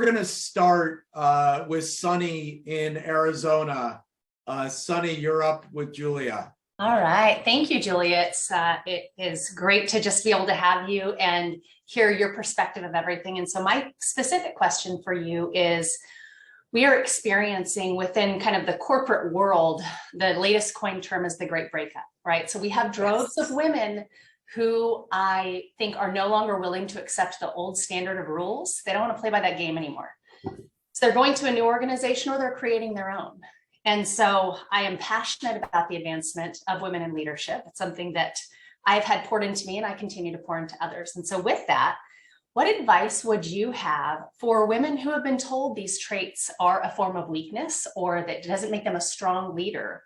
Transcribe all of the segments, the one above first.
going to start with Sonnie in Arizona. Sonnie, you're up with Julia. All right. Thank you, Julia. It is great to just be able to have you and hear your perspective of everything. And so my specific question for you is, we are experiencing within kind of the corporate world, the latest coined term is the great breakup, right? So we have droves of women who I think are no longer willing to accept the old standard of rules. They don't want to play by that game anymore. So they're going to a new organization or they're creating their own. And so I am passionate about the advancement of women in leadership. It's something that I've had poured into me and I continue to pour into others. And so with that, what advice would you have for women who have been told these traits are a form of weakness or that doesn't make them a strong leader,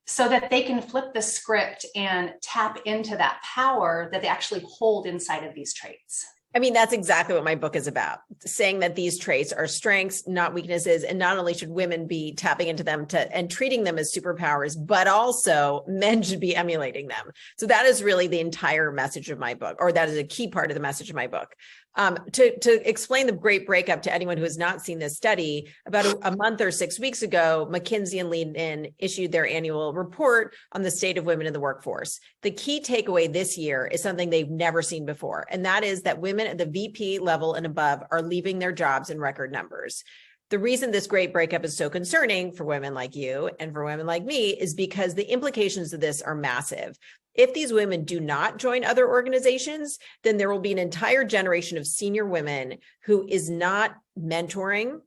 so that they can flip the script and tap into that power that they actually hold inside of these traits? I mean, that's exactly what my book is about, saying that these traits are strengths, not weaknesses. And not only should women be tapping into them and treating them as superpowers, but also men should be emulating them. So that is really the entire message of my book, or that is a key part of the message of my book. To explain the great breakup to anyone who has not seen this study, about a month or 6 weeks ago, McKinsey and LinkedIn issued their annual report on the state of women in the workforce. The key takeaway this year is something they've never seen before, and that is that women at the VP level and above are leaving their jobs in record numbers. The reason this great breakup is so concerning for women like you and for women like me is because the implications of this are massive. If these women do not join other organizations, then there will be an entire generation of senior women who is not mentoring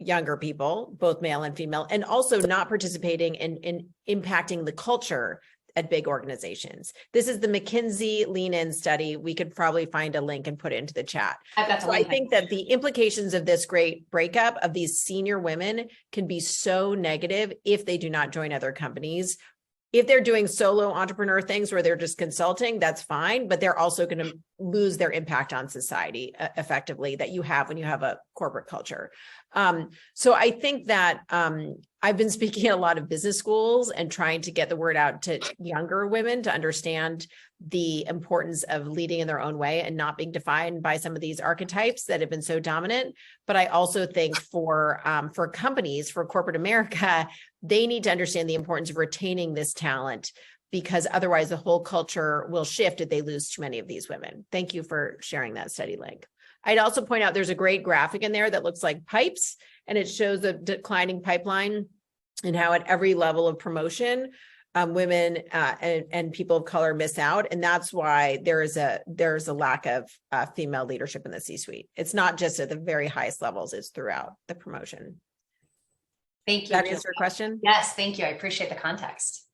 younger people, both male and female, and also not participating in impacting the culture at big organizations. This is the McKinsey Lean In study. We could probably find a link and put it into the chat. So I think that the implications of this great breakup of these senior women can be so negative if they do not join other companies. If they're doing solo entrepreneur things where they're just consulting, that's fine, but they're also going to lose their impact on society effectively that you have when you have a corporate culture. So I think that I've been speaking at a lot of business schools and trying to get the word out to younger women to understand the importance of leading in their own way and not being defined by some of these archetypes that have been so dominant. But I also think for companies, for corporate America, they need to understand the importance of retaining this talent, because otherwise the whole culture will shift if they lose too many of these women. Thank you for sharing that study link. I'd also point out there's a great graphic in there that looks like pipes, and it shows a declining pipeline and how at every level of promotion, women and people of color miss out. And that's why there's a lack of female leadership in the C-suite. It's not just at the very highest levels, it's throughout the promotion. Thank you. That answer your question? Yes, thank you. I appreciate the context.